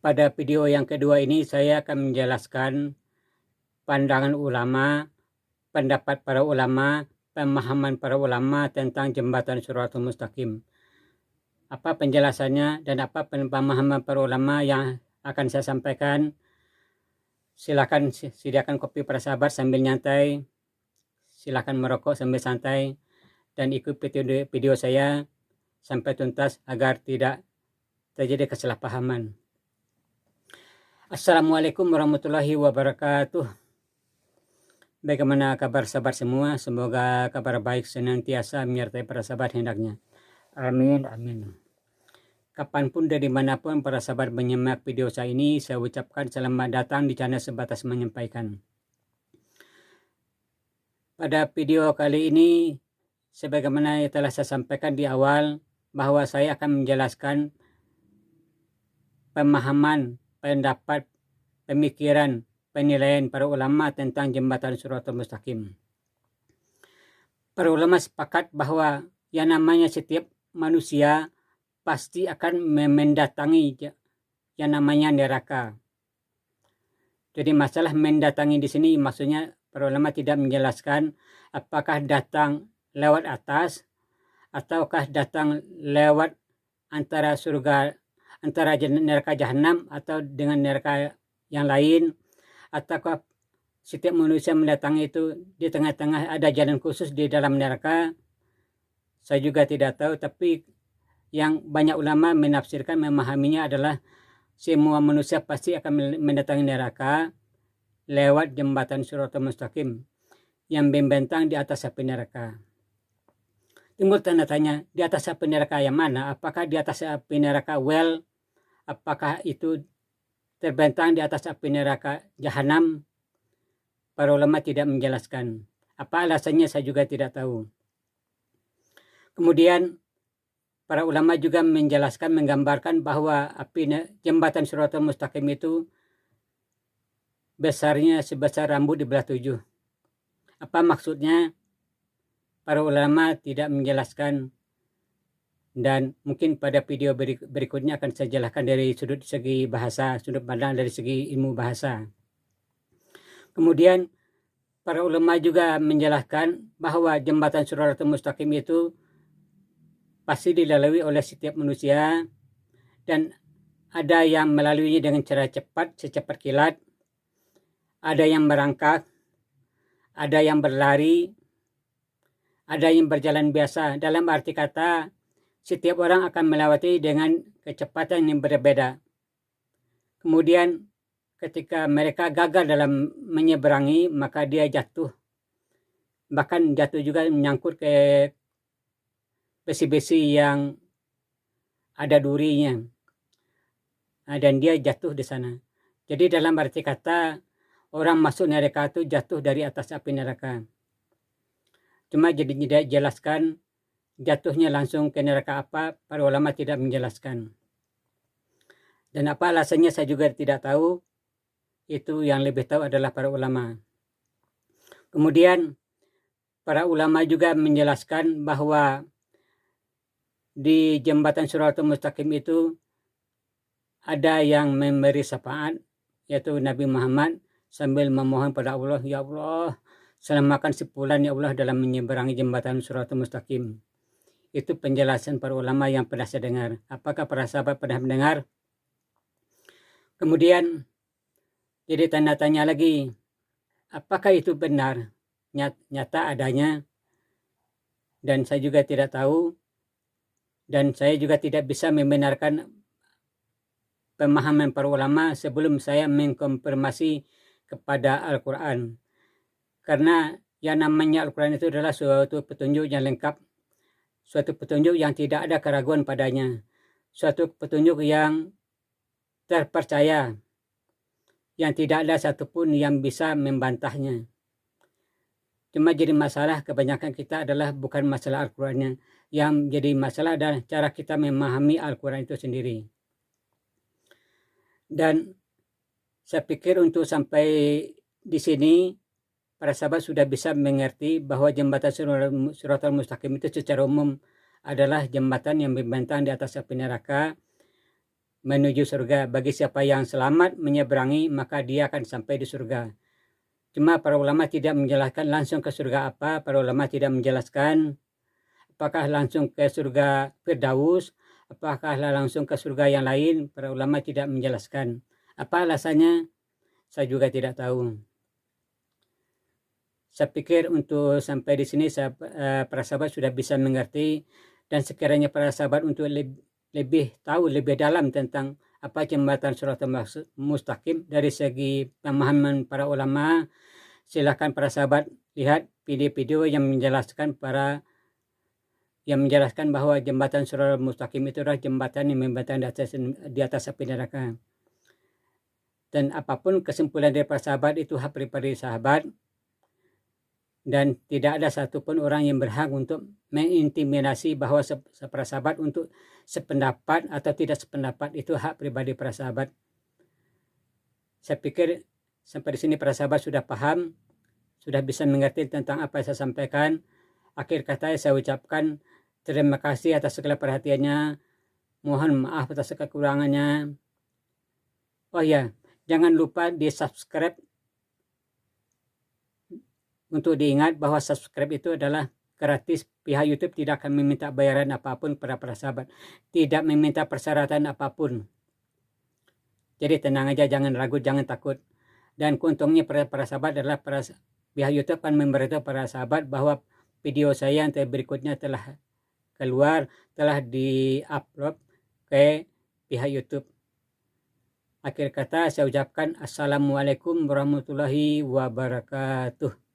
Pada video yang kedua ini saya akan menjelaskan pandangan ulama, pendapat para ulama, pemahaman para ulama tentang jembatan Shiratal Mustaqim. Apa penjelasannya dan apa pemahaman para ulama yang akan saya sampaikan. Silakan sediakan kopi para sahabat sambil nyantai. Silakan merokok sambil santai dan ikuti video saya sampai tuntas agar tidak terjadi kesalahpahaman. Assalamualaikum warahmatullahi wabarakatuh. Bagaimana kabar sahabat semua? Semoga kabar baik senantiasa menyertai para sahabat hendaknya. Amin, amin. Kapanpun dan dimanapun para sahabat menyimak video saya ini, saya ucapkan selamat datang di channel Sebatas Menyampaikan. Pada video kali ini, sebagaimana yang telah saya sampaikan di awal, bahwa saya akan menjelaskan pemahaman, pendapat, pemikiran, penilaian para ulama tentang jembatan Shiratal Mustaqim. Para ulama sepakat bahwa yang namanya setiap manusia pasti akan mendatangi yang namanya neraka. Jadi masalah mendatangi di sini maksudnya para ulama tidak menjelaskan apakah datang lewat atas ataukah datang lewat antara surga, antara neraka jahanam atau dengan neraka yang lain, ataukah setiap manusia mendatangi itu di tengah-tengah ada jalan khusus di dalam neraka. Saya juga tidak tahu, tapi yang banyak ulama menafsirkan, memahaminya adalah semua manusia pasti akan mendatangi neraka lewat jembatan Shiratal Mustaqim yang membentang di atas api neraka. Timbul tanda tanya, di atas api neraka yang mana? Apakah di atas api neraka well? Apakah itu terbentang di atas api neraka jahanam? Para ulama tidak menjelaskan. Apa alasannya saya juga tidak tahu. Kemudian para ulama juga menjelaskan, menggambarkan bahwa jembatan Shiratal Mustaqim itu besarnya sebesar rambut di belah 7. Apa maksudnya? Para ulama tidak menjelaskan, dan mungkin pada video berikutnya akan saya jelaskan dari sudut segi bahasa, sudut pandang dari segi ilmu bahasa. Kemudian para ulama juga menjelaskan bahwa jembatan Shiratal Mustaqim itu pasti dilalui oleh setiap manusia, dan ada yang melaluinya dengan cara cepat, secepat kilat, ada yang merangkak, ada yang berlari, ada yang berjalan biasa. Dalam arti kata, setiap orang akan melewati dengan kecepatan yang berbeda. Kemudian ketika mereka gagal dalam menyeberangi, maka dia jatuh. Bahkan jatuh juga menyangkut ke besi-besi yang ada durinya. Dan dia jatuh di sana. Jadi dalam arti kata, orang masuk neraka itu jatuh dari atas api neraka. Cuma jadi tidak jelaskan jatuhnya langsung ke neraka apa, para ulama tidak menjelaskan. Dan apa alasannya saya juga tidak tahu. Itu yang lebih tahu adalah para ulama. Kemudian para ulama juga menjelaskan bahwa di jembatan Shiratal Mustaqim itu ada yang memberi syafaat, yaitu Nabi Muhammad, sambil memohon pada Allah, ya Allah, selamatkan sepulan ya Allah dalam menyeberangi jembatan Shiratal Mustaqim. Itu penjelasan para ulama yang pernah saya dengar. Apakah para sahabat pernah mendengar? Kemudian jadi tanda tanya lagi, apakah itu benar? Nyata adanya, dan saya juga tidak tahu, dan saya juga tidak bisa membenarkan pemahaman para ulama sebelum saya mengkonfirmasi kepada Al-Quran. Karena yang namanya Al-Quran itu adalah suatu petunjuk yang lengkap, suatu petunjuk yang tidak ada keraguan padanya, suatu petunjuk yang terpercaya, yang tidak ada satupun yang bisa membantahnya. Cuma jadi masalah kebanyakan kita adalah bukan masalah Al-Qurannya, yang jadi masalah adalah cara kita memahami Al-Quran itu sendiri. Dan saya pikir untuk sampai di sini para sahabat sudah bisa mengerti bahwa jembatan Shiratal Mustaqim itu secara umum adalah jembatan yang membentang di atas api neraka menuju surga. Bagi siapa yang selamat menyeberangi, maka dia akan sampai di surga. Cuma para ulama tidak menjelaskan langsung ke surga apa. Para ulama tidak menjelaskan apakah langsung ke surga Firdaus, apakah langsung ke surga yang lain. Para ulama tidak menjelaskan. Apa alasannya? Saya juga tidak tahu. Saya pikir untuk sampai di sini para sahabat sudah bisa mengerti, dan sekiranya para sahabat untuk lebih tahu lebih dalam tentang apa jembatan Shiratal Mustaqim dari segi pemahaman para ulama, silakan para sahabat lihat video-video yang menjelaskan bahwa jembatan Shiratal Mustaqim itu adalah jembatan yang membentang di atas api neraka. Dan apapun kesimpulan dari para sahabat itu hak pribadi sahabat, dan tidak ada satupun orang yang berhak untuk mengintimidasi bahwa para sahabat untuk sependapat atau tidak sependapat. Itu hak pribadi para sahabat. Saya pikir sampai di sini para sahabat sudah paham, sudah bisa mengerti tentang apa yang saya sampaikan. Akhir kata saya ucapkan terima kasih atas segala perhatiannya. Mohon maaf atas kekurangannya. Oh ya, jangan lupa di subscribe. Untuk diingat bahwa subscribe itu adalah gratis. Pihak YouTube tidak akan meminta bayaran apapun kepada para sahabat. Tidak meminta persyaratan apapun. Jadi tenang aja, jangan ragu, jangan takut. Dan keuntungnya para sahabat adalah pihak YouTube akan memberitahu para sahabat bahwa video saya yang berikutnya telah keluar, telah di-upload ke pihak YouTube. Akhir kata saya ucapkan Assalamualaikum warahmatullahi wabarakatuh.